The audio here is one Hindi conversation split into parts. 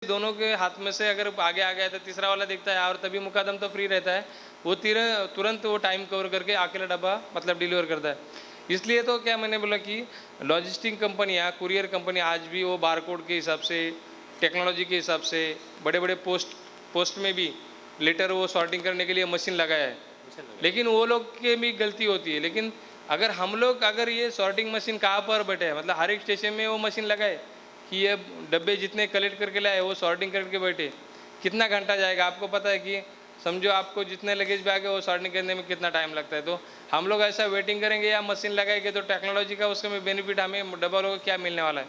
दोनों के हाथ में से अगर आगे आ गया तो तीसरा वाला देखता है और तभी मुकादम तो फ्री रहता है, वो तुरंत वो टाइम कवर करके अकेला डब्बा मतलब डिलीवर करता है। इसलिए तो क्या मैंने बोला कि लॉजिस्टिक कंपनियाँ, कुरियर कंपनी आज भी वो बारकोड के हिसाब से, टेक्नोलॉजी के हिसाब से बड़े बड़े पोस्ट में भी लेटर वो सॉर्टिंग करने के लिए मशीन लगाया है, लेकिन वो लोग की भी गलती होती है। लेकिन अगर हम लोग अगर ये सॉर्टिंग मशीन कहाँ पर बैठे हैं, मतलब हर एक स्टेशन में वो मशीन लगाए कि ये डब्बे जितने कलेक्ट करके लाए वो सॉर्टिंग करके बैठे, कितना घंटा जाएगा आपको पता है कि समझो आपको जितने लगेज बैग है वो सॉर्टिंग करने में कितना टाइम लगता है। तो हम लोग ऐसा वेटिंग करेंगे या मशीन लगाएंगे तो टेक्नोलॉजी का उसमें बेनिफिट हमें डबल होगा, क्या मिलने वाला है।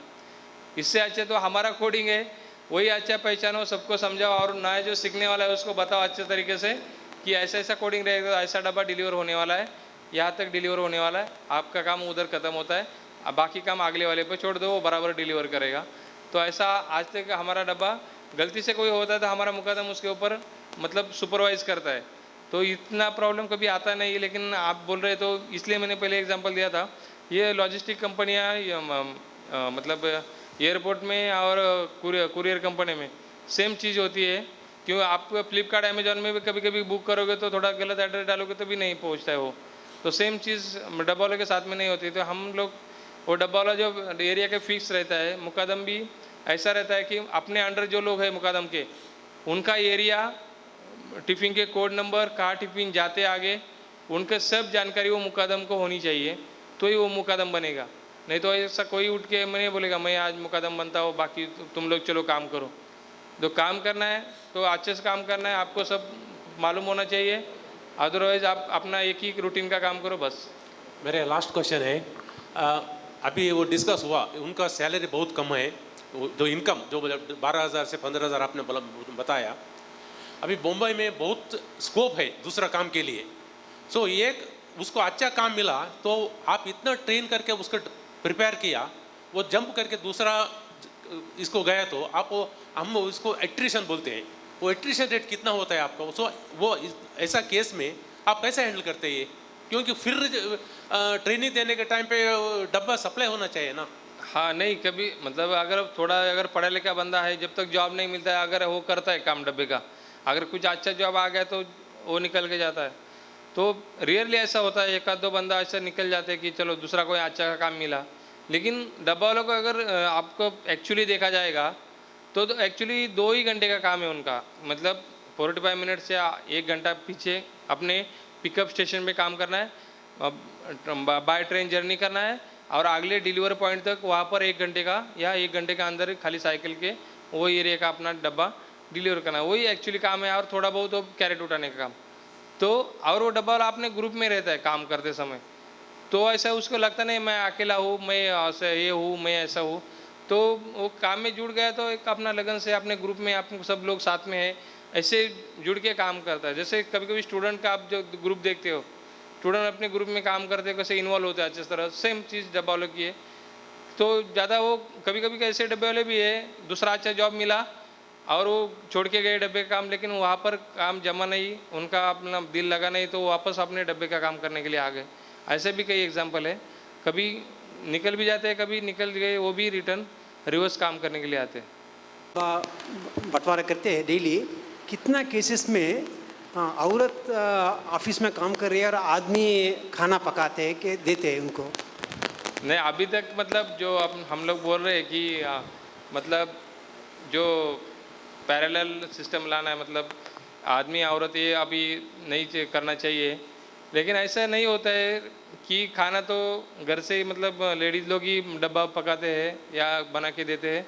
इससे अच्छा तो हमारा कोडिंग है वही अच्छा पहचानो, सबको समझाओ और नया जो सीखने वाला है उसको बताओ अच्छे तरीके से कि ऐसा ऐसा कोडिंग रहेगा, ऐसा डब्बा डिलीवर होने वाला है, यहाँ तक डिलीवर होने वाला है, आपका काम उधर ख़त्म होता है, अब बाकी काम अगले वाले पे छोड़ दो, वो बराबर डिलीवर करेगा। तो ऐसा आज तक हमारा डब्बा गलती से कोई होता है तो हमारा मुकदम उसके ऊपर मतलब सुपरवाइज़ करता है, तो इतना प्रॉब्लम कभी आता नहीं है। लेकिन आप बोल रहे तो इसलिए मैंने पहले एग्जांपल दिया था, ये लॉजिस्टिक कंपनियाँ मतलब एयरपोर्ट में और कुरियर कंपनी में सेम चीज़ होती है। क्यों आप फ्लिपकार्ट अमेजोन में भी कभी कभी बुक करोगे तो थोड़ा गलत एड्रेस डालोगे तो भी नहीं पहुंचता है वो, तो सेम चीज़ डब्बा वाले के साथ में नहीं होती। तो हम लोग वो डब्बा वाला जो एरिया के फिक्स रहता है, मुकदम भी ऐसा रहता है कि अपने अंडर जो लोग हैं मुकदम के, उनका एरिया, टिफ़िन के कोड नंबर, कहाँ टिफ़िन जाते आगे, उनके सब जानकारी वो मुकदम को होनी चाहिए, तो ही वो मुकदम बनेगा। नहीं तो ऐसा कोई उठ के मैं नहीं बोलेगा मैं आज मुकदम बनता हूँ, बाकी तुम लोग चलो काम करो। तो काम करना है तो अच्छे से काम करना है, आपको सब मालूम होना चाहिए, अदरवाइज़ आप अपना एक ही रूटीन का काम करो बस। मेरे लास्ट क्वेश्चन है, अभी वो डिस्कस हुआ उनका सैलरी बहुत कम है, जो इनकम जो 12,000 से 15,000 आपने बताया, अभी मुंबई में बहुत स्कोप है दूसरा काम के लिए। सो एक उसको अच्छा काम मिला तो आप इतना ट्रेन करके उसको प्रिपेयर किया, वो जंप करके दूसरा इसको गया तो आप हम उसको एट्रिशन बोलते हैं, वो एट्रिशन रेट कितना होता है आपका? सो वो ऐसा केस में आप कैसे हैंडल करते हैं ये? क्योंकि फिर ट्रेनिंग देने के टाइम पे डब्बा सप्लाई होना चाहिए ना। हाँ नहीं कभी मतलब अगर थोड़ा अगर पढ़ा लिखा बंदा है, जब तक जॉब नहीं मिलता है अगर वो करता है काम डब्बे का, अगर कुछ अच्छा जॉब आ गया तो वो निकल के जाता है। तो रियरली ऐसा होता है, एक आध दो बंदा ऐसा निकल जाते हैं कि चलो दूसरा कोई अच्छा का काम मिला। लेकिन डब्बा वालों को अगर आपको एक्चुअली देखा जाएगा तो एक्चुअली 2 ही घंटे का काम है उनका, मतलब 45 मिनट से 1 घंटा पीछे अपने पिकअप स्टेशन पे काम करना है, बाय ट्रेन जर्नी करना है और अगले डिलीवर पॉइंट तक वहाँ पर 1 घंटे का या 1 घंटे का अंदर खाली साइकिल के वही एरिया का अपना डब्बा डिलीवर करना है, वही एक्चुअली काम है। और थोड़ा बहुत वो कैरेट उठाने का काम, तो और वो डब्बा वाला अपने ग्रुप में रहता है काम करते समय, तो ऐसा उसको लगता नहीं मैं अकेला हूँ, मैं ऐसा ये हूँ, मैं ऐसा हूँ। तो वो काम में जुड़ गया तो एक अपना लगन से अपने ग्रुप में आप सब लोग साथ में है, ऐसे जुड़ के काम करता है। जैसे कभी कभी स्टूडेंट का आप जो ग्रुप देखते हो, स्टूडेंट अपने ग्रुप में काम करते कैसे इन्वॉल्व होते हैं अच्छी तरह, सेम चीज़ डब्बा वालों की है। तो ज़्यादा वो कभी कभी ऐसे डब्बे वाले भी है, दूसरा अच्छा जॉब मिला और वो छोड़ के गए डब्बे का काम, लेकिन वहाँ पर काम जमा नहीं, उनका अपना दिल लगा नहीं, तो वापस अपने डब्बे का काम करने के लिए आ गए। ऐसे भी कई एग्जाम्पल है, कभी निकल भी जाते हैं, कभी निकल गए वो भी रिटर्न रिवर्स काम करने के लिए आते हैं। बंटवारा करते हैं डेली, कितना केसेस में औरत ऑफिस में काम कर रही है और आदमी खाना पकाते हैं कि देते हैं उनको? नहीं अभी तक मतलब जो अब हम लोग बोल रहे हैं कि मतलब जो पैरेलल सिस्टम लाना है, मतलब आदमी औरत ये अभी नहीं करना चाहिए। लेकिन ऐसा नहीं होता है कि खाना तो घर से ही मतलब लेडीज़ लोग ही डब्बा पकाते हैं या बना के देते हैं।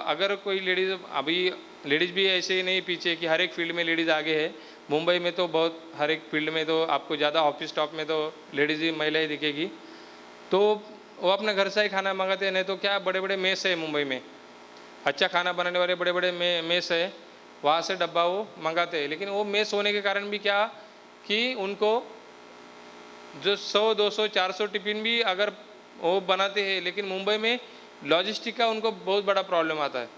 अगर कोई लेडीज़, अभी लेडीज़ भी ऐसे ही नहीं पीछे कि हर एक फील्ड में लेडीज़ आगे है। मुंबई में तो बहुत हर एक फील्ड में तो आपको ज़्यादा ऑफिस स्टॉप में तो लेडीज़ ही महिलाएं दिखेगी, तो वो अपने घर से ही खाना मंगाते हैं। नहीं तो क्या बड़े बड़े मेस है मुंबई में, अच्छा खाना बनाने वाले बड़े बड़े मेस है, वहाँ से डब्बा वो मंगाते हैं। लेकिन वो मेस होने के कारण भी क्या कि उनको जो 100, 200, 400 टिफिन भी अगर वो बनाते हैं, लेकिन मुंबई में लॉजिस्टिक का उनको बहुत बड़ा प्रॉब्लम आता है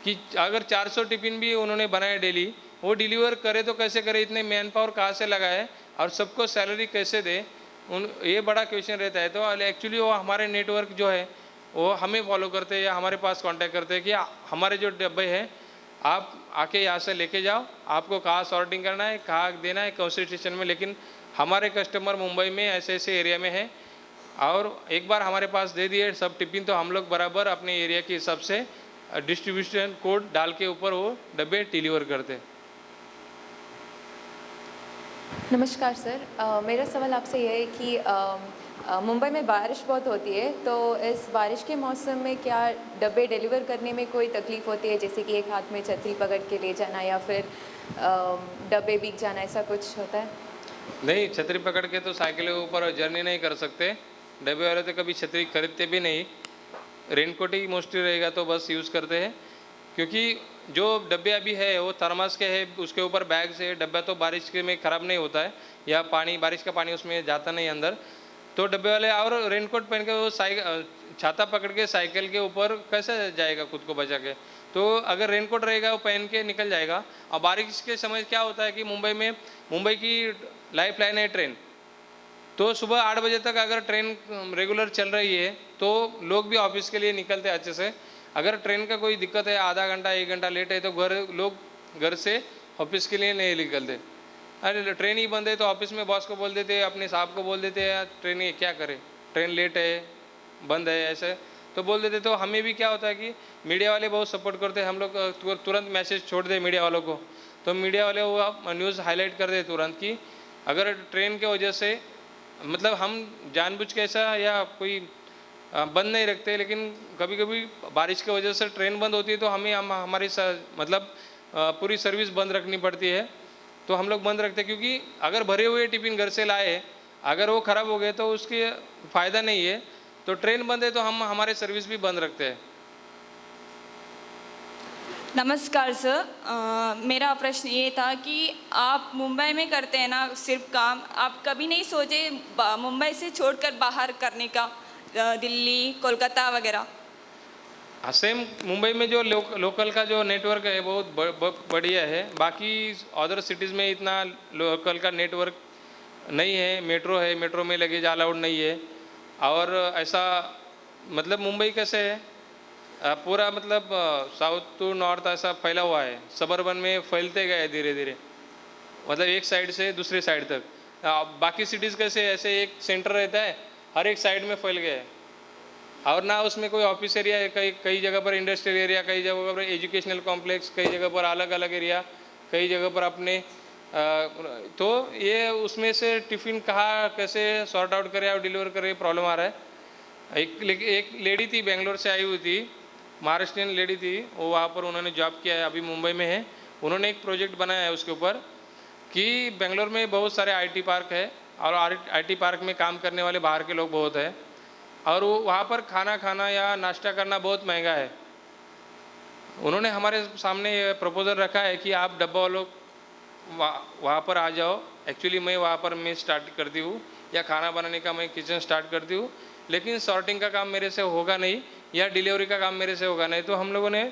कि अगर 400 टिफिन भी उन्होंने बनाए डेली, वो डिलीवर करे तो कैसे करे, इतने मैन पावर कहाँ से लगाए और सबको सैलरी कैसे दे, ये बड़ा क्वेश्चन रहता है। तो एक्चुअली वो हमारे नेटवर्क जो है वो हमें फॉलो करते हैं या हमारे पास कांटेक्ट करते हैं कि हमारे जो डब्बे हैं आप आके यहाँ से लेके जाओ, आपको कहाँ सॉर्टिंग करना है, कहाँ देना है, कौन से स्टेशन में। लेकिन हमारे कस्टमर मुंबई में ऐसे ऐसे एरिया में हैं और एक बार हमारे पास दे दिए सब टिफिन तो हम लोग बराबर अपने एरिया के हिसाब से डिस्ट्रीब्यूशन कोड डाल के ऊपर वो डब्बे डिलीवर करते हैं। नमस्कार सर, मेरा सवाल आपसे यह है कि मुंबई में बारिश बहुत होती है, तो इस बारिश के मौसम में क्या डब्बे डिलीवर करने में कोई तकलीफ़ होती है, जैसे कि एक हाथ में छतरी पकड़ के ले जाना या फिर डब्बे भीग जाना, ऐसा कुछ होता है? नहीं, छतरी पकड़ के तो साइकिल के ऊपर जर्नी नहीं कर सकते। डब्बे वाले तो कभी छतरी खरीदते भी नहीं, रेनकोट ही मोस्टली रहेगा तो बस यूज़ करते हैं। क्योंकि जो डब्बे अभी है वो थर्मस के है, उसके ऊपर बैग से डब्बा तो बारिश के में ख़राब नहीं होता है या पानी बारिश का पानी उसमें जाता नहीं अंदर। तो डब्बे वाले और रेनकोट पहन के वो छाता पकड़ के साइकिल के ऊपर कैसे जाएगा खुद को बचा के। तो अगर रेनकोट रहेगा वो पहन के निकल जाएगा। और बारिश के समय क्या होता है कि मुंबई की लाइफ लाइन है ट्रेन, तो सुबह 8 बजे तक अगर ट्रेन रेगुलर चल रही है तो लोग भी ऑफिस के लिए निकलते हैं अच्छे से। अगर ट्रेन का कोई दिक्कत है, आधा घंटा 1 घंटा लेट है, तो लोग घर से ऑफिस के लिए नहीं निकलते। अरे ट्रेन ही बंद है तो ऑफिस में बॉस को बोल देते हैं, अपने साहब को बोल देते हैं ट्रेन ये क्या करे, ट्रेन लेट है, बंद है, ऐसे तो बोल देते। तो हमें भी क्या होता है कि मीडिया वाले बहुत सपोर्ट करते हैं, हम लोग तुरंत मैसेज छोड़ दे मीडिया वालों को, तो मीडिया वाले वो न्यूज़ हाईलाइट कर दे तुरंत कि अगर ट्रेन के वजह से, मतलब हम जानबूझ के ऐसा या कोई बंद नहीं रखते, लेकिन कभी कभी बारिश की वजह से ट्रेन बंद होती है तो हमारी मतलब पूरी सर्विस बंद रखनी पड़ती है। तो हम लोग बंद रखते हैं क्योंकि अगर भरे हुए टिफिन घर से लाए, अगर वो ख़राब हो गए तो उसके फ़ायदा नहीं है। तो ट्रेन बंद है तो हम हमारे सर्विस भी बंद रखते हैं। नमस्कार सर, मेरा प्रश्न ये था कि आप मुंबई में करते हैं ना सिर्फ काम, आप कभी नहीं सोचे मुंबई से छोड़कर बाहर करने का, दिल्ली, कोलकाता वगैरह? हाँ, सेम मुंबई में जो लोकल का जो नेटवर्क है बहुत बढ़िया है। बाकी अदर सिटीज़ में इतना लोकल का नेटवर्क नहीं है। मेट्रो है, मेट्रो में लगेज अलाउड नहीं है। और ऐसा मतलब मुंबई कैसे है, पूरा मतलब साउथ टू नॉर्थ ऐसा फैला हुआ है, सबर्बन में फैलते गए धीरे धीरे, मतलब एक साइड से दूसरी साइड तक। बाकी सिटीज़ कैसे ऐसे एक सेंटर रहता है, हर एक साइड में फैल गए, और ना उसमें कोई ऑफिस एरिया है, कई जगह पर इंडस्ट्रियल एरिया, कई जगह पर एजुकेशनल कॉम्प्लेक्स, कई जगह पर अलग अलग एरिया, कई जगह पर अपने तो ये उसमें से टिफ़िन कहाँ कैसे सॉर्ट आउट करें और डिलीवर करें, प्रॉब्लम आ रहा है। एक लेडी थी, बेंगलोर से आई हुई थी, महाराष्ट्रियन लेडी थी, वो वहाँ पर उन्होंने जॉब किया है, अभी मुंबई में है। उन्होंने एक प्रोजेक्ट बनाया है उसके ऊपर कि बेंगलोर में बहुत सारे IT पार्क है और IT पार्क में काम करने वाले बाहर के लोग बहुत है, और वो वहाँ पर खाना खाना या नाश्ता करना बहुत महंगा है। उन्होंने हमारे सामने ये प्रपोज़ल रखा है कि आप डब्बा वालों वहाँ पर आ जाओ। एक्चुअली मैं वहाँ पर मैं स्टार्ट करती हूँ, या खाना बनाने का मैं किचन स्टार्ट करती हूँ, लेकिन सॉर्टिंग का काम मेरे से होगा नहीं या डिलीवरी का काम मेरे से होगा नहीं। तो हम लोगों ने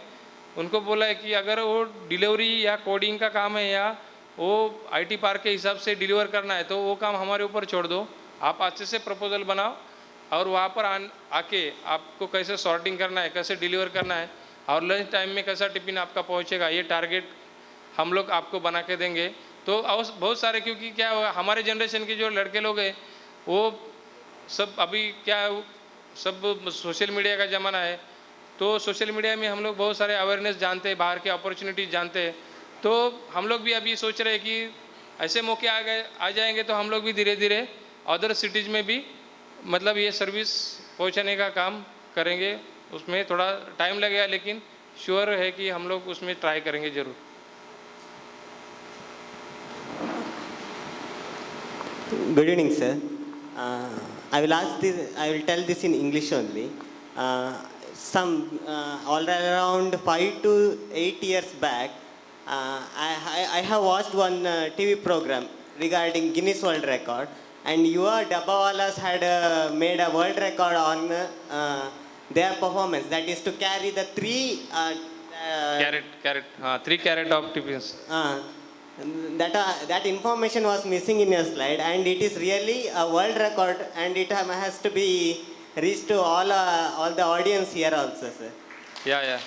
उनको बोला है कि अगर वो डिलीवरी या कोडिंग का काम है या वो IT पार्क के हिसाब से डिलीवर करना है तो वो काम हमारे ऊपर छोड़ दो, आप अच्छे से प्रपोज़ल बनाओ और वहाँ पर आके आपको कैसे सॉर्टिंग करना है, कैसे डिलीवर करना है और लंच टाइम में कैसा टिफ़िन आपका पहुँचेगा, ये टारगेट हम लोग आपको बना के देंगे। तो बहुत सारे, क्योंकि क्या हुआ, हमारे जनरेशन के जो लड़के लोग हैं वो सब अभी क्या सब सोशल मीडिया का ज़माना है, तो सोशल मीडिया में हम लोग बहुत सारे अवेयरनेस जानते हैं, बाहर के अपॉर्चुनिटीज़ जानते हैं। तो हम लोग भी अभी सोच रहे हैं कि ऐसे मौके आ जाएंगे तो हम लोग भी धीरे धीरे अदर सिटीज़ में भी मतलब ये सर्विस पहुंचाने का काम करेंगे। उसमें थोड़ा टाइम लगेगा, लेकिन श्योर है कि हम लोग उसमें ट्राई करेंगे ज़रूर। Good evening, sir. I will tell this in English only. All around 5 to 8 years back, I have watched one TV program regarding Guinness World Record, and your Dabbawalas had made a world record on their performance. That is to carry the 3 3 carat of tiffins. That information was missing in your slide, and it is really a world record, and it has to be reach to all the audience here also, sir. या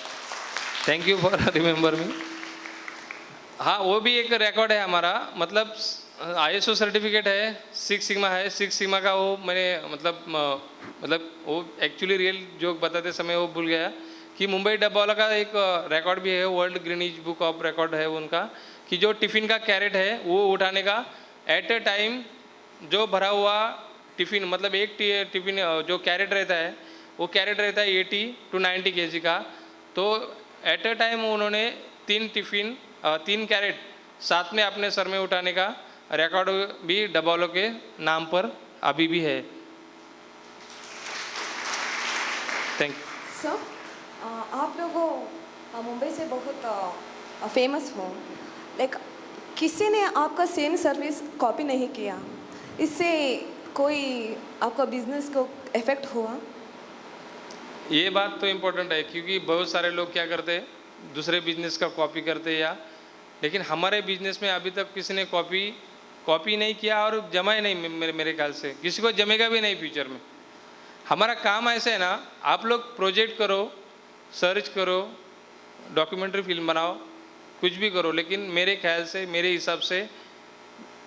थैंक यू फॉर रिमेंबर मी। हाँ, वो भी एक रिकॉर्ड है हमारा, मतलब ISO सर्टिफिकेट है, 6 सिग्मा है। 6 सिग्मा का वो मैंने मतलब वो एक्चुअली रियल जोक बताते समय वो भूल गया कि मुंबई डब्बा वाला का एक रिकॉर्ड भी है, world Greenidge book of record है उनका, कि जो टिफ़िन का कैरेट है वो उठाने का एट ए टाइम जो भरा हुआ टिफ़िन, मतलब एक टिफ़िन जो कैरेट रहता है वो कैरेट रहता है 80 to 90 kg का, तो एट ए टाइम उन्होंने 3 कैरेट साथ में अपने सर में उठाने का रिकॉर्ड भी डब्बा वालों के नाम पर अभी भी है। Thank you. सर, आप लोगों मुंबई से बहुत फेमस हो, लाइक किसी ने आपका सेम सर्विस कॉपी नहीं किया, इससे कोई आपका बिजनेस को इफेक्ट हुआ? ये बात तो इम्पोर्टेंट है, क्योंकि बहुत सारे लोग क्या करते हैं, दूसरे बिजनेस का कॉपी करते या, लेकिन हमारे बिजनेस में अभी तक किसी ने कॉपी नहीं किया और जमा ही नहीं, मेरे ख्याल से किसी को जमेगा भी नहीं फ्यूचर में। हमारा काम ऐसे है ना, आप लोग प्रोजेक्ट करो, सर्च करो, डॉक्यूमेंट्री फिल्म बनाओ, कुछ भी करो, लेकिन मेरे ख्याल से, मेरे हिसाब से,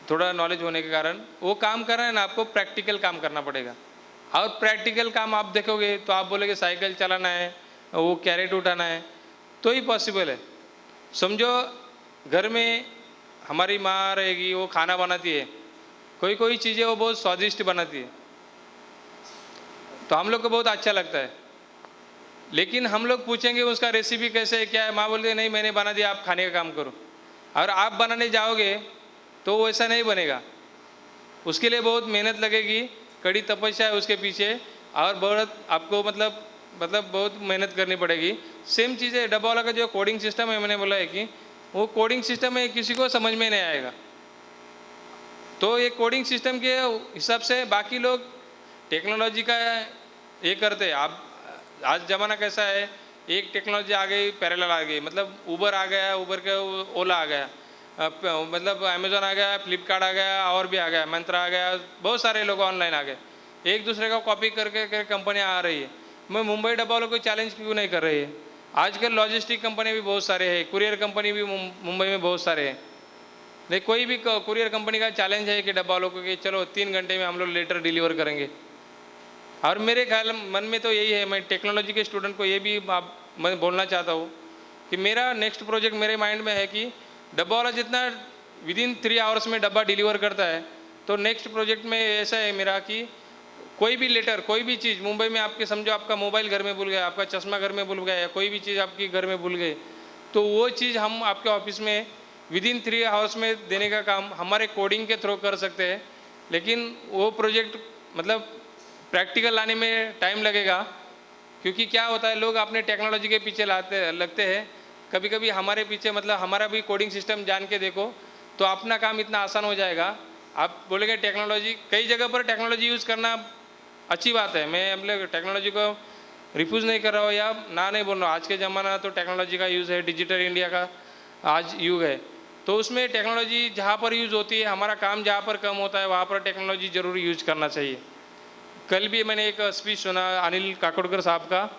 थोड़ा नॉलेज होने के कारण वो काम कर रहे हैं ना, आपको प्रैक्टिकल काम करना पड़ेगा। और प्रैक्टिकल काम आप देखोगे तो आप बोलोगे साइकिल चलाना है, वो कैरेट उठाना है, तो ही पॉसिबल है। समझो घर में हमारी माँ रहेगी, वो खाना बनाती है, कोई चीज़ें वो बहुत स्वादिष्ट बनाती है, तो हम लोग को बहुत अच्छा लगता है, लेकिन हम लोग पूछेंगे उसका रेसिपी कैसे है, क्या है, माँ बोलती है नहीं मैंने बना दिया, आप खाने का काम करो। और आप बनाने जाओगे तो वैसा नहीं बनेगा, उसके लिए बहुत मेहनत लगेगी, कड़ी तपस्या है उसके पीछे, और बहुत आपको मतलब बहुत मेहनत करनी पड़ेगी। सेम चीज़ है डब्बा वाला का जो कोडिंग सिस्टम है, मैंने बोला है कि वो कोडिंग सिस्टम है, किसी को समझ में नहीं आएगा, तो ये कोडिंग सिस्टम के हिसाब से बाकी लोग टेक्नोलॉजी का ये करते हैं। आप आज ज़माना कैसा है, एक टेक्नोलॉजी आ गई, पैरेलल आ गई, मतलब ऊबर आ गया, ऊबर के ओला आ गया, मतलब अमेज़ॉन आ गया, फ्लिपकार्ट आ गया, और भी आ गया, मंत्रा आ गया, बहुत सारे लोग ऑनलाइन आ गए, एक दूसरे का कॉपी करके कंपनियाँ आ रही है। मैं मुंबई डब्बा वालों को चैलेंज क्यों नहीं कर रही है? आजकल लॉजिस्टिक कंपनी भी बहुत सारे हैं, कुरियर कंपनी भी मुंबई में बहुत सारे हैं, लेकिन कोई भी कुरियर कंपनी का चैलेंज है कि डब्बा वालों को कि चलो 3 घंटे में हम लोग लेटर डिलीवर करेंगे। और मेरे ख्याल मन में तो यही है, मैं टेक्नोलॉजी के स्टूडेंट को ये भी मैं बोलना चाहता हूँ कि मेरा नेक्स्ट प्रोजेक्ट मेरे माइंड में है कि डब्बा वाला जितना विदिन 3 आवर्स में डब्बा डिलीवर करता है, तो नेक्स्ट प्रोजेक्ट में ऐसा है मेरा कि कोई भी लेटर, कोई भी चीज़ मुंबई में आपके समझो आपका मोबाइल घर में भूल गया, आपका चश्मा घर में भूल गया, या कोई भी चीज़ आपकी घर में भूल गई, तो वो चीज़ हम आपके ऑफिस में विदिन 3 आवर्स में देने का काम हमारे कोडिंग के थ्रू कर सकते हैं। लेकिन वो प्रोजेक्ट मतलब प्रैक्टिकल लाने में टाइम लगेगा, क्योंकि क्या होता है, लोग अपने टेक्नोलॉजी के पीछे लगते हैं, कभी कभी हमारे पीछे, मतलब हमारा भी कोडिंग सिस्टम जान के देखो तो अपना काम इतना आसान हो जाएगा। आप बोलेंगे टेक्नोलॉजी, कई जगह पर टेक्नोलॉजी यूज़ करना अच्छी बात है, मैं मतलब टेक्नोलॉजी को रिफ्यूज़ नहीं कर रहा हूँ या ना नहीं बोल रहा हूँ। आज के ज़माना तो टेक्नोलॉजी का यूज़ है, डिजिटल इंडिया का आज युग है, तो उसमें टेक्नोलॉजी जहाँ पर यूज़ होती है, हमारा काम जहाँ पर कम होता है वहाँ पर टेक्नोलॉजी ज़रूर यूज करना चाहिए। कल भी मैंने एक स्पीच सुना अनिल काकोडकर साहब का,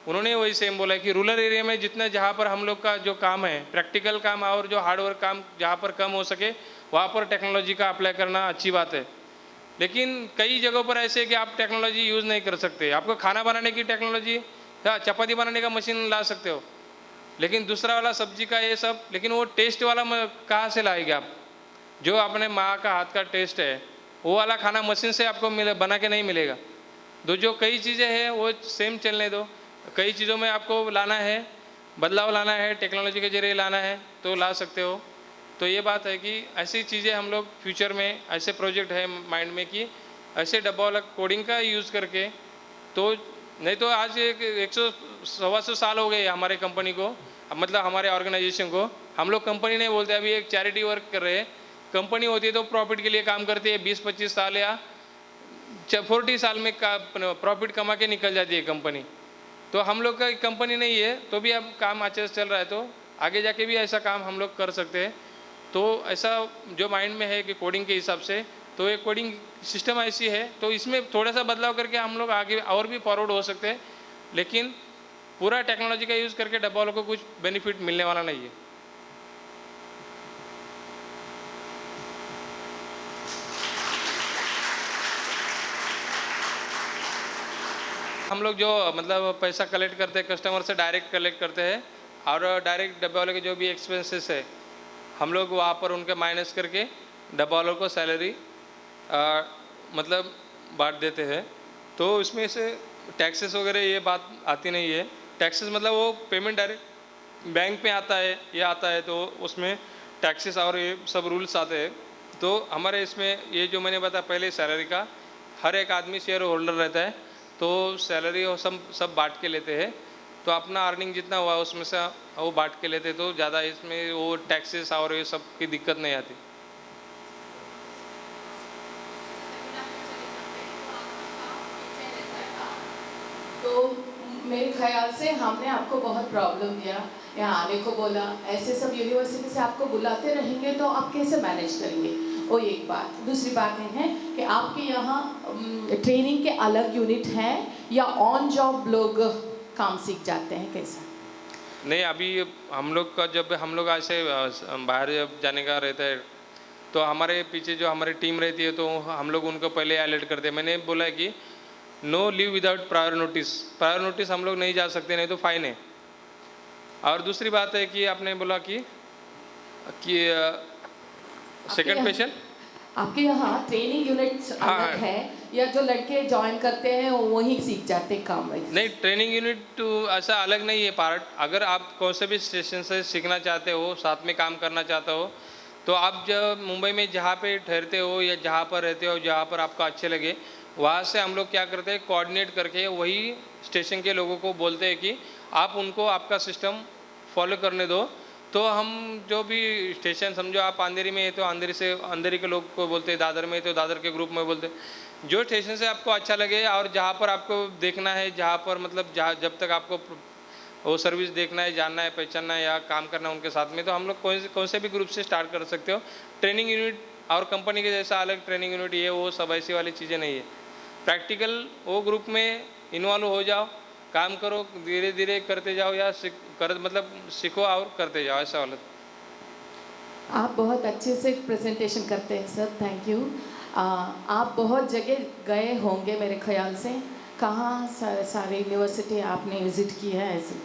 उन्होंने वही सेम बोला कि रूरल एरिया में जितना जहाँ पर हम लोग का जो काम है, प्रैक्टिकल काम और जो हार्डवर्क काम जहाँ पर कम हो सके वहाँ पर टेक्नोलॉजी का अप्लाई करना अच्छी बात है। लेकिन कई जगहों पर ऐसे है कि आप टेक्नोलॉजी यूज़ नहीं कर सकते। आपको खाना बनाने की टेक्नोलॉजी या चपाती बनाने का मशीन ला सकते हो, लेकिन दूसरा वाला सब्जी का ये सब, लेकिन वो टेस्ट वाला कहाँ से लाएंगे आप? जो अपने माँ का हाथ का टेस्ट है वो वाला खाना मशीन से आपको बना के नहीं मिलेगा। तो जो कई चीज़ें हैं वो सेम चलने दो, कई चीज़ों में आपको लाना है, बदलाव लाना है, टेक्नोलॉजी के जरिए लाना है तो ला सकते हो। तो ये बात है कि ऐसी चीज़ें हम लोग फ्यूचर में, ऐसे प्रोजेक्ट है माइंड में कि ऐसे डब्बा वाला कोडिंग का यूज़ करके, तो नहीं तो आज 100-125 साल हो गए हमारे कंपनी को, मतलब हमारे ऑर्गेनाइजेशन को। हम लोग कंपनी नहीं बोलते, अभी एक चैरिटी वर्क कर रहे हैं। कंपनी होती है तो प्रॉफिट के लिए काम करती है, 20-25 साल या 40 साल में प्रॉफिट कमा के निकल जाती है कंपनी। तो हम लोग का कंपनी नहीं है तो भी अब काम अच्छे से चल रहा है, तो आगे जाके भी ऐसा काम हम लोग कर सकते हैं। तो ऐसा जो माइंड में है कि कोडिंग के हिसाब से तो एक कोडिंग सिस्टम ऐसी है, तो इसमें थोड़ा सा बदलाव करके हम लोग आगे और भी फॉरवर्ड हो सकते हैं, लेकिन पूरा टेक्नोलॉजी का यूज़ करके डब्बा वालों को कुछ बेनिफिट मिलने वाला नहीं है। हम लोग जो मतलब पैसा कलेक्ट करते हैं कस्टमर से, डायरेक्ट कलेक्ट करते हैं और डायरेक्ट डब्बा वाले के जो भी एक्सपेंसेस है हम लोग वहाँ पर उनके माइनस करके डब्बा वालों को सैलरी मतलब बांट देते हैं। तो इसमें से टैक्सेस वगैरह ये बात आती नहीं है। टैक्सेस मतलब वो पेमेंट डायरेक्ट बैंक में आता है, ये आता है, तो उसमें टैक्सेस और ये सब रूल्स आते हैं। तो हमारे इसमें ये जो मैंने बताया पहले सैलरी का, हर एक आदमी शेयर होल्डर रहता है, तो सैलरी वो सब बांट के लेते हैं। तो अपना अर्निंग जितना हुआ उसमें से वो बांट के लेते, तो ज़्यादा इसमें वो टैक्सेस और ये सब की दिक्कत नहीं आती। तो मेरे ख्याल से हमने आपको बहुत प्रॉब्लम दिया, यहाँ आने को बोला, ऐसे सब यूनिवर्सिटी से आपको बुलाते रहेंगे तो आप कैसे मैनेज करेंगे, वो एक बात। दूसरी बात ये है कि आपके यहाँ ट्रेनिंग के अलग यूनिट हैं या ऑन जॉब लोग काम सीख जाते हैं, कैसा? नहीं, अभी हम लोग का जब हम लोग ऐसे बाहर जब जाने का रहता है तो हमारे पीछे जो हमारी टीम रहती है तो हम लोग उनको पहले अलर्ट करते हैं। मैंने बोला कि no leave without prior notice, prior notice हम लोग नहीं जा सकते, नहीं तो फाइन है। और दूसरी बात है कि आपने बोला कि सेकंड क्वेश्चन, आपके यहाँ ट्रेनिंग यूनिट अलग है या जो लड़के ज्वाइन करते हैं वो वहीं सीख जाते हैं काम? नहीं, ट्रेनिंग यूनिट ऐसा अलग नहीं है पार्ट। अगर आप कौन से भी स्टेशन से सीखना चाहते हो, साथ में काम करना चाहते हो, तो आप जब मुंबई में जहाँ पे ठहरते हो या जहाँ पर रहते हो, जहाँ पर आपको अच्छे लगे, वहाँ से हम लोग क्या करते हैं, कोऑर्डिनेट करके वही स्टेशन के लोगों को बोलते हैं कि आप उनको आपका सिस्टम फॉलो करने दो। तो हम जो भी स्टेशन, समझो आप अंधेरी में है तो अंधेरी से अंधेरी के लोग को बोलते हैं, दादर में है तो दादर के ग्रुप में बोलते हैं। जो स्टेशन से आपको अच्छा लगे और जहाँ पर आपको देखना है, जहाँ पर मतलब जब तक आपको वो सर्विस देखना है, जानना है, पहचानना है या काम करना है उनके साथ में, तो हम लोग कौन से भी ग्रुप से स्टार्ट कर सकते हो। ट्रेनिंग यूनिट और कंपनी के जैसा अलग ट्रेनिंग यूनिट ये वो सब ऐसी वाली चीज़ें नहीं है। प्रैक्टिकल वो ग्रुप में इन्वॉल्व हो जाओ, काम करो, धीरे धीरे करते जाओ या मतलब सीखो और करते जाओ, ऐसा वाला। आप बहुत अच्छे से प्रेजेंटेशन करते हैं सर, थैंक यू। आप बहुत जगह गए होंगे मेरे ख्याल से, कहाँ सारे यूनिवर्सिटी आपने विजिट की है ऐसे?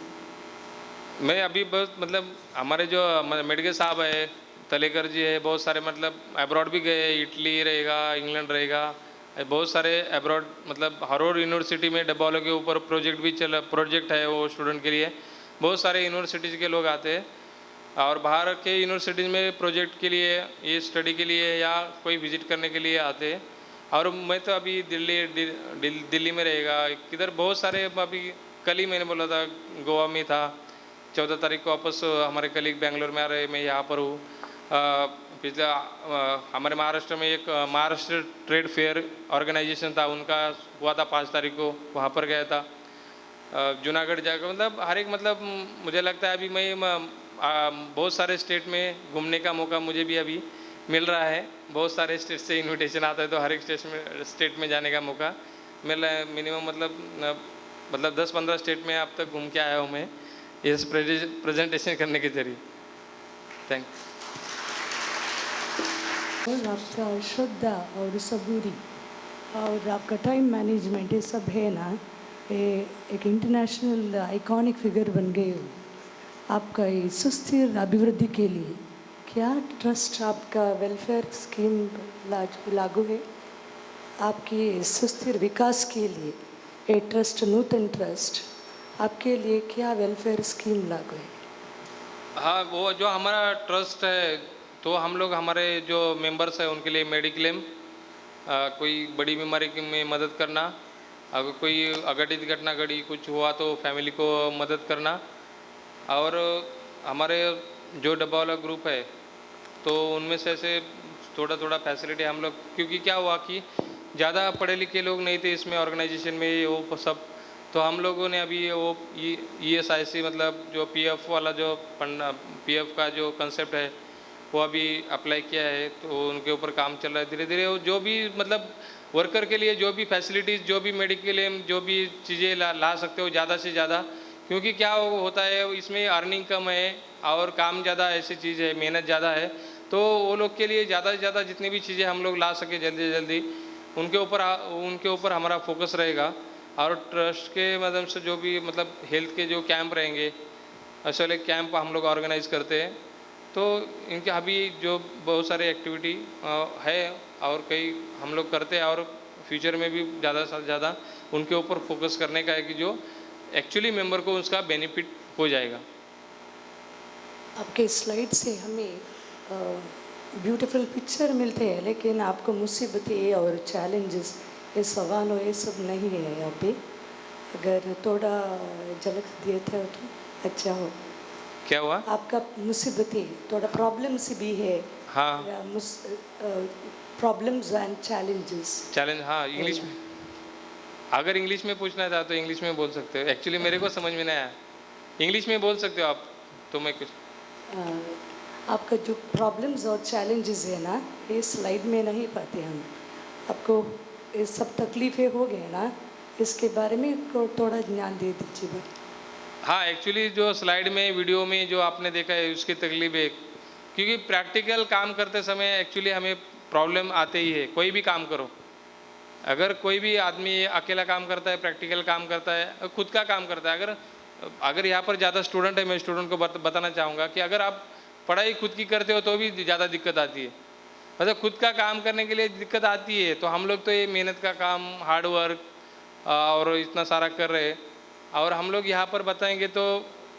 मैं अभी बस मतलब हमारे जो मेडिकल साहब है, तलेकर जी है, बहुत सारे मतलब अब्रॉड भी गए, इटली रहेगा, इंग्लैंड रहेगा, बहुत सारे अब्रॉड मतलब हर यूनिवर्सिटी में डब्बा वालों के ऊपर प्रोजेक्ट है वो स्टूडेंट के लिए। बहुत सारे यूनिवर्सिटीज़ के लोग आते हैं और बाहर के यूनिवर्सिटीज़ में प्रोजेक्ट के लिए, ये स्टडी के लिए या कोई विजिट करने के लिए आते हैं। और मैं तो अभी दिल्ली में रहेगा, किधर बहुत सारे, अभी कल ही मैंने बोला था गोवा में था, 14 तारीख को वापस हमारे कलीग बेंगलोर में आ रहे, मैं यहाँ पर हूँ। पिछले हमारे महाराष्ट्र में एक महाराष्ट्र ट्रेड फेयर ऑर्गेनाइजेशन था, उनका हुआ था 5 तारीख को, वहाँ पर गया था। जूनागढ़ जाकर मतलब हर एक मतलब मुझे लगता है अभी मैं बहुत सारे स्टेट में घूमने का मौका मुझे भी अभी मिल रहा है। बहुत सारे स्टेट से इनविटेशन आता है तो हर एक स्टेट में जाने का मौका मिल रहा है। मिनिमम मतलब 10-15 स्टेट में अब तक घूम के आया हूँ मैं इस प्रेजेंटेशन करने के जरिए। Thank you. और आपका श्रद्धा और सबूरी और आपका टाइम मैनेजमेंट, ये सब है ना, ये एक इंटरनेशनल आइकॉनिक फिगर बन गए हो। आपका ये सुस्थिर अभिवृद्धि के लिए क्या ट्रस्ट, आपका वेलफेयर स्कीम लागू है? आपकी सुस्थिर विकास के लिए ये ट्रस्ट, नूतन ट्रस्ट, आपके लिए क्या वेलफेयर स्कीम लागू है? हाँ, वो जो हमारा ट्रस्ट है तो हम लोग हमारे जो मेंबर्स हैं उनके लिए मेडिक्लेम, कोई बड़ी बीमारी में मदद करना, अगर कोई अघटित घटना घटी कुछ हुआ तो फैमिली को मदद करना। और हमारे जो डब्बा वाला ग्रुप है तो उनमें से ऐसे थोड़ा थोड़ा फैसिलिटी हम लोग, क्योंकि क्या हुआ कि ज़्यादा पढ़े लिखे लोग नहीं थे इसमें ऑर्गेनाइजेशन में वो सब, तो हम लोगों ने अभी वो ESIC मतलब जो PF वाला जो PF का जो कंसेप्ट है वो अभी अप्लाई किया है, तो उनके ऊपर काम चल रहा है धीरे धीरे। जो भी मतलब वर्कर के लिए जो भी फैसिलिटीज़, जो भी मेडिकल एम, जो भी चीज़ें ला सकते हो ज़्यादा से ज़्यादा, क्योंकि क्या होता है इसमें अर्निंग कम है और काम ज़्यादा, ऐसी चीज़ है, मेहनत ज़्यादा है, तो वो लोग के लिए ज़्यादा से ज़्यादा जितनी भी चीज़ें हम लोग ला सके जल्दी से जल्दी, उनके ऊपर हमारा फोकस रहेगा। और ट्रस्ट के माध्यम से जो भी मतलब हेल्थ के जो कैंप रहेंगे, ऐसे वाले कैंप हम लोग ऑर्गेनाइज करते हैं। तो इनके अभी जो बहुत सारे एक्टिविटी है और कई हम लोग करते हैं, और फ्यूचर में भी ज़्यादा से ज़्यादा उनके ऊपर फोकस करने का है कि जो एक्चुअली मेंबर को उसका बेनिफिट हो जाएगा। आपके स्लाइड से हमें ब्यूटीफुल पिक्चर मिलते हैं, लेकिन आपको मुसीबतें और चैलेंजेस, ये सवाल और ये सब नहीं है यहाँ पे। अगर थोड़ा झलक दिए थे तो अच्छा हो। क्या हुआ? आपका मुसीबतें थोड़ा प्रॉब्लम्स भी है। हाँ, प्रॉब्लम्स एंड चैलेंजेस। चैलेंज, हाँ इंग्लिश में, अगर इंग्लिश में पूछना था तो इंग्लिश में बोल सकते हो। एक्चुअली मेरे को समझ में नहीं आया, इंग्लिश में बोल सकते हो आप, तो मैं कुछ आपका जो प्रॉब्लम्स और चैलेंजेस है ना, ये स्लाइड में नहीं पाते हम। आपको ये सब तकलीफ़ें हो गए ना, इसके बारे में को थोड़ा ज्ञान दे दीजिए। हाँ, एक्चुअली जो स्लाइड में, वीडियो में जो आपने देखा है उसकी तकलीफ है, क्योंकि प्रैक्टिकल काम करते समय एक्चुअली हमें प्रॉब्लम आते ही है। कोई भी काम करो, अगर कोई भी आदमी अकेला काम करता है, प्रैक्टिकल काम करता है, खुद का काम करता है, अगर यहाँ पर ज़्यादा स्टूडेंट है, मैं स्टूडेंट को बताना चाहूँगा कि अगर आप पढ़ाई खुद की करते हो तो भी ज़्यादा दिक्कत आती है। मतलब खुद का काम करने के लिए दिक्कत आती है, तो हम लोग तो ये मेहनत का काम, हार्ड वर्क और इतना सारा कर रहे हैं, और हम लोग यहाँ पर बताएंगे तो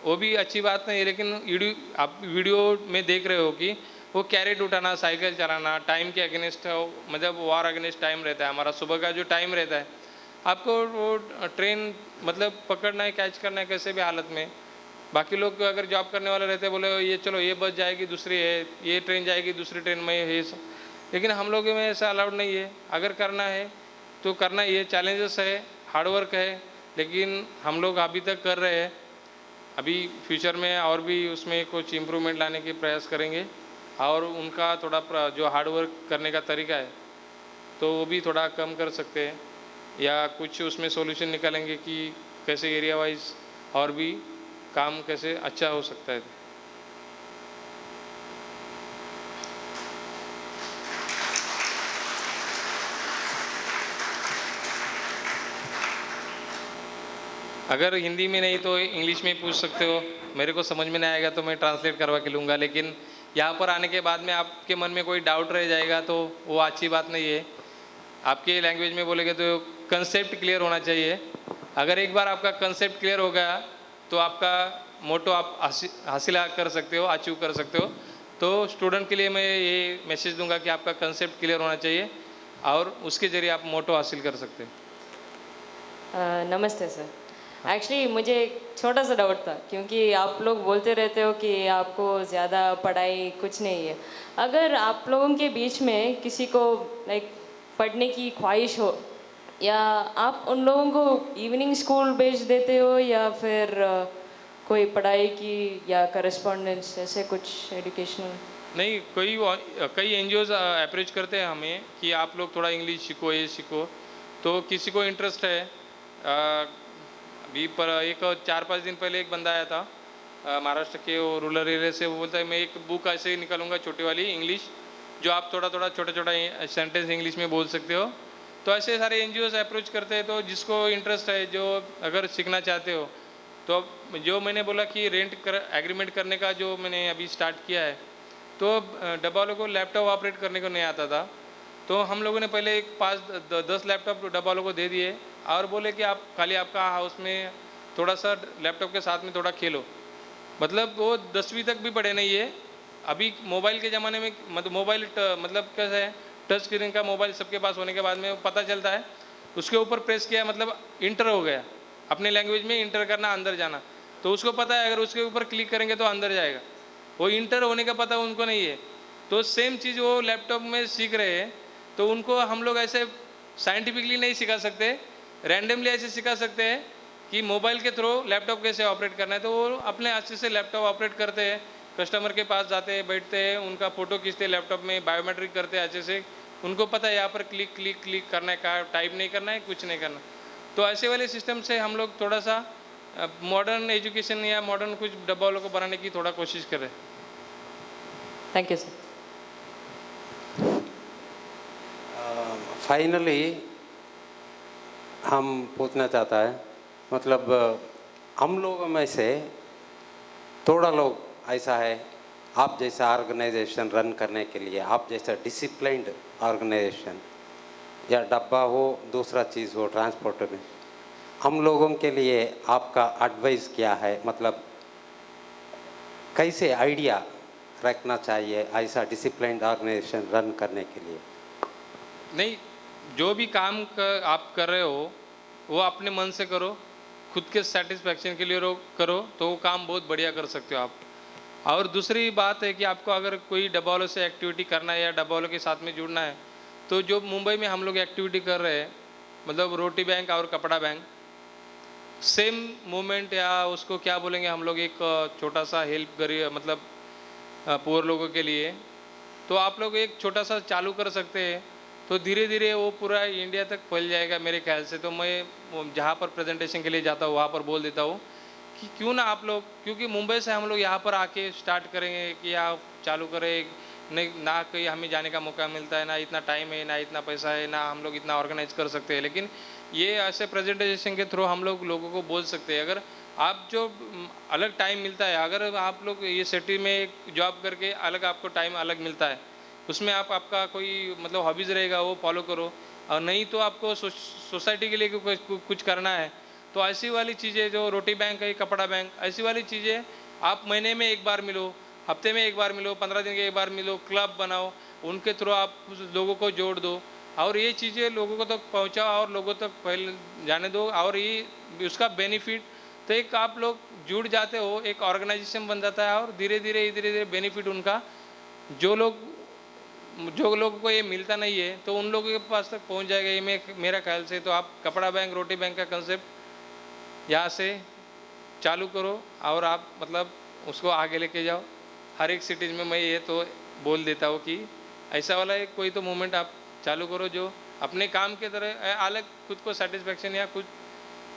वो भी अच्छी बात नहीं है। लेकिन आप वीडियो में देख रहे हो कि वो कैरेट उठाना, साइकिल चलाना, टाइम के अगेंस्ट, मतलब वॉर अगेंस्ट टाइम रहता है हमारा, सुबह का जो टाइम रहता है, आपको वो ट्रेन मतलब पकड़ना है, कैच करना है कैसे भी हालत में। बाकी लोग अगर जॉब करने वाले रहते हैं, बोले ये चलो ये बस जाएगी, दूसरी है, ये ट्रेन जाएगी, दूसरी ट्रेन में है, लेकिन हम लोग में ऐसा अलाउड नहीं है। अगर करना है तो करना ही है, चैलेंजेस है, हार्डवर्क है, लेकिन हम लोग अभी तक कर रहे हैं। अभी फ्यूचर में और भी उसमें कुछ इम्प्रूवमेंट लाने के प्रयास करेंगे, और उनका थोड़ा जो हार्डवर्क करने का तरीका है तो वो भी थोड़ा कम कर सकते हैं, या कुछ उसमें सॉल्यूशन निकालेंगे कि कैसे एरिया वाइज और भी काम कैसे अच्छा हो सकता है। अगर हिंदी में नहीं तो इंग्लिश में पूछ सकते हो, मेरे को समझ में नहीं आएगा तो मैं ट्रांसलेट करवा के लूँगा। लेकिन यहाँ पर आने के बाद में आपके मन में कोई डाउट रह जाएगा तो वो अच्छी बात नहीं है। आपके लैंग्वेज में बोलेंगे तो कंसेप्ट क्लियर होना चाहिए। अगर एक बार आपका कंसेप्ट क्लियर हो गया तो आपका मोटो आप हासिल कर सकते हो, अचीव कर सकते हो। तो स्टूडेंट के लिए मैं ये मैसेज दूंगा कि आपका कंसेप्ट क्लियर होना चाहिए और उसके ज़रिए आप मोटो हासिल कर सकते हैं। नमस्ते सर। एक्चुअली मुझे एक छोटा सा डाउट था, क्योंकि आप लोग बोलते रहते हो कि आपको ज़्यादा पढ़ाई कुछ नहीं है। अगर आप लोगों के बीच में किसी को लाइक पढ़ने की ख्वाहिश हो, या आप उन लोगों को इवनिंग स्कूल भेज देते हो, या फिर कोई पढ़ाई की या करस्पॉन्डेंस ऐसे कुछ एजुकेशनल? नहीं, कई एनजीओज अप्रोच करते हैं हमें कि आप लोग थोड़ा इंग्लिश सीखो, ये सीखो। तो किसी को इंटरेस्ट है, अभी पर एक 4-5 दिन पहले एक बंदा आया था महाराष्ट्र के रूरल एरिया से। वो बोलता है मैं एक बुक ऐसे ही निकालूंगा छोटी वाली इंग्लिश, जो आप थोड़ा छोटा सेंटेंस इंग्लिश में बोल सकते हो। तो ऐसे सारे एनजीओज अप्रोच करते हैं। तो जिसको इंटरेस्ट है, जो अगर सीखना चाहते हो, तो जो मैंने बोला कि एग्रीमेंट करने का जो मैंने अभी स्टार्ट किया है, तो डब्बा वालों को लैपटॉप ऑपरेट करने को नहीं आता था। तो हम लोगों ने पहले 5-10 लैपटॉप डब्बा वालों को दे दिए और बोले कि आप खाली आपका हाउस में थोड़ा सा लैपटॉप के साथ में थोड़ा खेलो। मतलब वो 10वीं तक भी पढ़े नहीं है। अभी मोबाइल के ज़माने में मोबाइल मतलब कैसा है, टच स्क्रीन का मोबाइल सबके पास होने के बाद में पता चलता है, उसके ऊपर प्रेस किया मतलब इंटर हो गया। अपने लैंग्वेज में इंटर करना, अंदर जाना, तो उसको पता है अगर उसके ऊपर क्लिक करेंगे तो अंदर जाएगा। वो इंटर होने का पता उनको नहीं है। तो सेम चीज़ वो लैपटॉप में सीख रहे हैं। तो उनको हम लोग ऐसे साइंटिफिकली नहीं सिखा सकते, रैंडमली ऐसे सिखा सकते हैं कि मोबाइल के थ्रू लैपटॉप कैसे ऑपरेट करना है। तो वो अपने अच्छे से लैपटॉप ऑपरेट करते हैं, कस्टमर के पास जाते हैं, बैठते हैं, उनका फ़ोटो खींचते हैं लैपटॉप में, बायोमेट्रिक करते हैं अच्छे से, उनको पता है यहाँ पर क्लिक क्लिक क्लिक करना है, का टाइप नहीं करना है, कुछ नहीं करना। तो ऐसे वाले सिस्टम से हम लोग थोड़ा सा मॉडर्न एजुकेशन या मॉडर्न कुछ डब्बा वालों को बनाने की थोड़ा कोशिश करें। Thank you sir. फाइनली हम पूछना चाहता है, मतलब हम लोगों में से थोड़ा लोग ऐसा है, आप जैसा ऑर्गेनाइजेशन रन करने के लिए, आप जैसा डिसिप्लिन्ड ऑर्गेनाइजेशन या डब्बा हो, दूसरा चीज़ हो ट्रांसपोर्ट में, हम लोगों के लिए आपका एडवाइस क्या है? मतलब कैसे आइडिया रखना चाहिए ऐसा डिसिप्लिन्ड ऑर्गेनाइजेशन रन करने के लिए? नहीं, जो भी काम आप कर रहे हो वो अपने मन से करो, खुद के सेटिस्फैक्शन के लिए करो, तो वो काम बहुत बढ़िया कर सकते हो आप। और दूसरी बात है कि आपको अगर कोई डब्बा वालों से एक्टिविटी करना है या डब्बा वालों के साथ में जुड़ना है, तो जो मुंबई में हम लोग एक्टिविटी कर रहे हैं, मतलब रोटी बैंक और कपड़ा बैंक, सेम मोमेंट या उसको क्या बोलेंगे हम लोग, एक छोटा सा हेल्प करिए, मतलब पुअर लोगों के लिए, तो आप लोग एक छोटा सा चालू कर सकते हैं, तो धीरे धीरे वो पूरा इंडिया तक फैल जाएगा मेरे ख्याल से। तो मैं जहाँ पर प्रेजेंटेशन के लिए जाता हूँ वहाँ पर बोल देता हूँ कि क्यों ना आप लोग, क्योंकि मुंबई से हम लोग यहाँ पर आके स्टार्ट करेंगे कि आप चालू करें, नहीं ना कहीं हमें जाने का मौका मिलता है, ना इतना टाइम है, ना इतना पैसा है, ना हम लोग इतना ऑर्गेनाइज कर सकते हैं, लेकिन ये ऐसे प्रेजेंटेशन के थ्रू हम लोग लोगों को बोल सकते हैं। अगर आप जो अलग टाइम मिलता है, अगर आप लोग ये सिटी में एक जॉब करके अलग आपको टाइम अलग मिलता है, उसमें आप आपका कोई मतलब हॉबीज़ रहेगा वो फॉलो करो, और नहीं तो आपको सोसाइटी के लिए कुछ करना है, तो ऐसी वाली चीज़ें जो रोटी बैंक है, कपड़ा बैंक, ऐसी वाली चीज़ें आप महीने में एक बार मिलो, हफ्ते में एक बार मिलो, 15 दिन के एक बार मिलो, क्लब बनाओ, उनके थ्रू आप लोगों को जोड़ दो, और ये चीज़ें लोगों को तक पहुँचाओ और लोगों तक फैल जाने दो, और ये उसका बेनिफिट, तो एक आप लोग जुड़ जाते हो, एक ऑर्गेनाइजेशन बन जाता है, और धीरे धीरे बेनिफिट उनका, जो लोगों को ये मिलता नहीं है तो उन लोगों के पास तक पहुंच जाएगा, ये मेरा ख्याल से। तो आप कपड़ा बैंक, रोटी बैंक का कंसेप्ट यहाँ से चालू करो, और आप मतलब उसको आगे लेके जाओ। हर एक सिटीज़ में मैं ये तो बोल देता हूँ कि ऐसा वाला एक कोई तो मूवमेंट आप चालू करो जो अपने काम के तरह अलग खुद को सेटिस्फेक्शन, या कुछ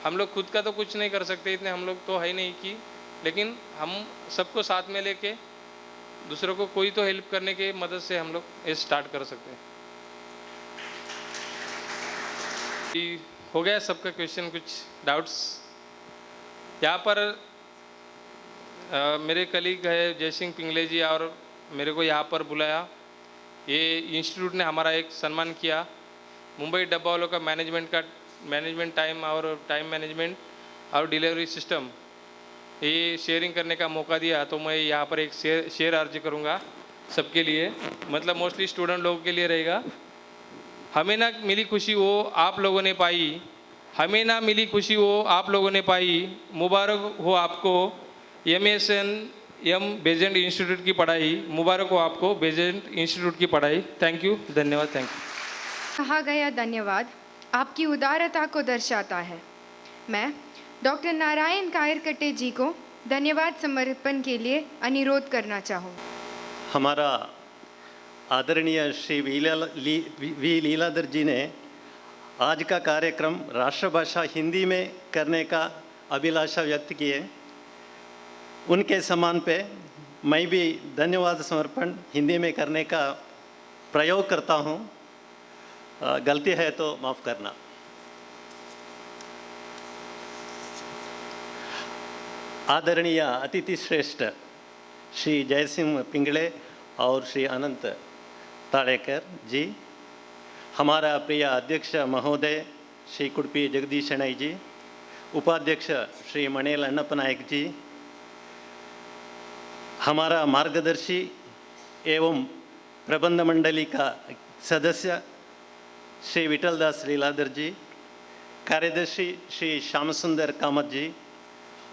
हम लोग खुद का तो कुछ नहीं कर सकते, इतने हम लोग तो है नहीं कि, लेकिन हम सबको साथ में लेके दूसरों को कोई तो हेल्प करने की मदद से हम लोग ये स्टार्ट कर सकते हैं। हो गया सबका क्वेश्चन, कुछ डाउट्स? यहाँ पर मेरे कलीग है जयसिंह पिंगले जी, और मेरे को यहाँ पर बुलाया, ये इंस्टीट्यूट ने हमारा एक सम्मान किया, मुंबई डब्बा वालों का मैनेजमेंट टाइम और टाइम मैनेजमेंट और डिलीवरी सिस्टम, ये शेयरिंग करने का मौका दिया। तो मैं यहाँ पर एक शेयर अर्ज करूँगा सबके लिए, मतलब मोस्टली स्टूडेंट लोगों के लिए रहेगा। हमें ना मिली खुशी वो आप लोगों ने पाई, हमें ना मिली खुशी वो आप लोगों ने पाई, मुबारक हो आपको MSN बेजेंट इंस्टीट्यूट की पढ़ाई, मुबारक हो आपको बेजेंट इंस्टीट्यूट की पढ़ाई। थैंक यू, धन्यवाद। Thank you. कहा गया धन्यवाद आपकी उदारता को दर्शाता है। मैं डॉक्टर नारायण कायरकट्टे जी को धन्यवाद समर्पण के लिए अनुरोध करना चाहूँ। हमारा आदरणीय श्री वी लीलाधर जी ने आज का कार्यक्रम राष्ट्रभाषा हिंदी में करने का अभिलाषा व्यक्त किए। उनके सम्मान पे मैं भी धन्यवाद समर्पण हिंदी में करने का प्रयोग करता हूँ। गलती है तो माफ़ करना। आदरणीय अतिथि श्रेष्ठ श्री जयसिंह पिंगले और श्री अनंत ताड़ेकर जी, हमारा प्रिय अध्यक्ष महोदय श्री कुड़पी जगदीश शणै जी, उपाध्यक्ष श्री मणेल अण्णप्प नायक जी, हमारा मार्गदर्शी एवं प्रबंध मंडली का सदस्य श्री विठलदास लीलाधर जी, कार्यदर्शी श्री श्याम सुंदर कामत जी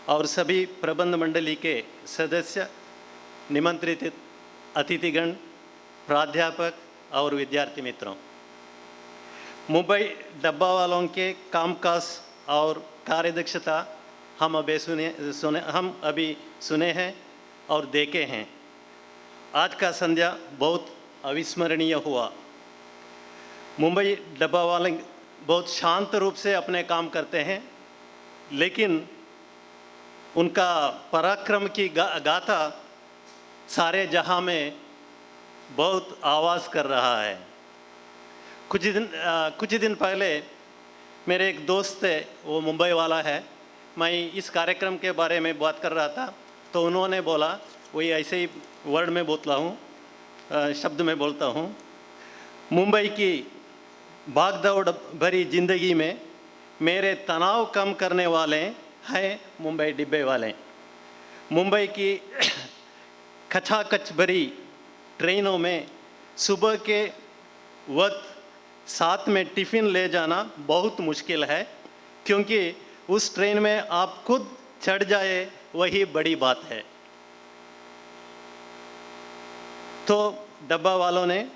और सभी प्रबंध मंडली के सदस्य, निमंत्रित अतिथिगण, प्राध्यापक और विद्यार्थी मित्रों, मुंबई डब्बा वालों के कामकाज और कार्यदक्षता हम अभी सुने हैं और देखे हैं। आज का संध्या बहुत अविस्मरणीय हुआ। मुंबई डब्बा वाले बहुत शांत रूप से अपने काम करते हैं, लेकिन उनका पराक्रम की गाथा सारे जहां में बहुत आवाज़ कर रहा है। कुछ दिन पहले मेरे एक दोस्त थे, वो मुंबई वाला है, मैं इस कार्यक्रम के बारे में बात कर रहा था तो उन्होंने बोला, वही ऐसे ही वर्ड में बोलता हूँ, शब्द में बोलता हूँ, मुंबई की भागदौड़ भरी ज़िंदगी में मेरे तनाव कम करने वाले हैं मुंबई डिब्बे वाले। मुंबई की खचाखच भरी ट्रेनों में सुबह के वक्त साथ में टिफ़िन ले जाना बहुत मुश्किल है, क्योंकि उस ट्रेन में आप खुद चढ़ जाए वही बड़ी बात है। तो डब्बा वालों ने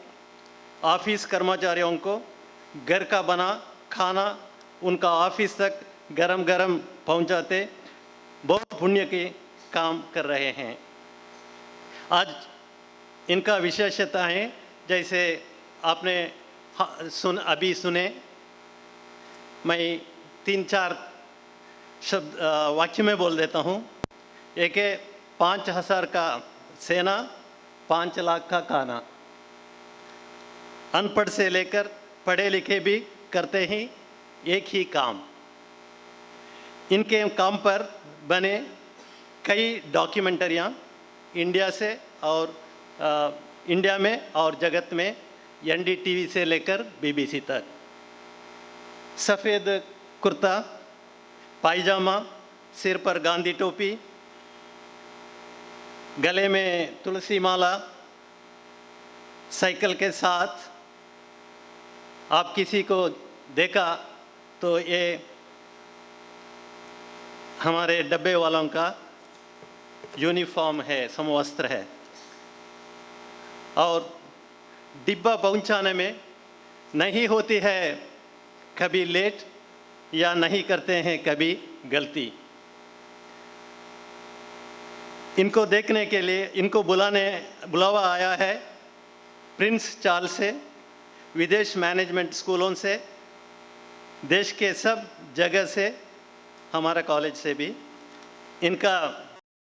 ऑफिस कर्मचारियों को घर का बना खाना उनका ऑफिस तक गरम गरम पहुंचाते बहुत पुण्य के काम कर रहे हैं। आज इनका विशेषता है, जैसे आपने अभी सुने, मैं 3-4 शब्द वाक्य में बोल देता हूँ। एक है 5,000 का सेना, 5 लाख का खाना। अनपढ़ से लेकर पढ़े लिखे भी करते ही एक ही काम। इनके काम पर बने कई डॉक्यूमेंटरियाँ इंडिया से और इंडिया में और जगत में NDTV से लेकर BBC तक। सफ़ेद कुर्ता पायजामा, सिर पर गांधी टोपी, गले में तुलसी माला, साइकिल के साथ आप किसी को देखा तो ये हमारे डब्बे वालों का यूनिफॉर्म है, समवस्त्र है। और डिब्बा पहुंचाने में नहीं होती है कभी लेट या नहीं करते हैं कभी गलती। इनको देखने के लिए इनको बुलावा आया है प्रिंस चार्ल्स से, विदेश मैनेजमेंट स्कूलों से, देश के सब जगह से, हमारा कॉलेज से भी। इनका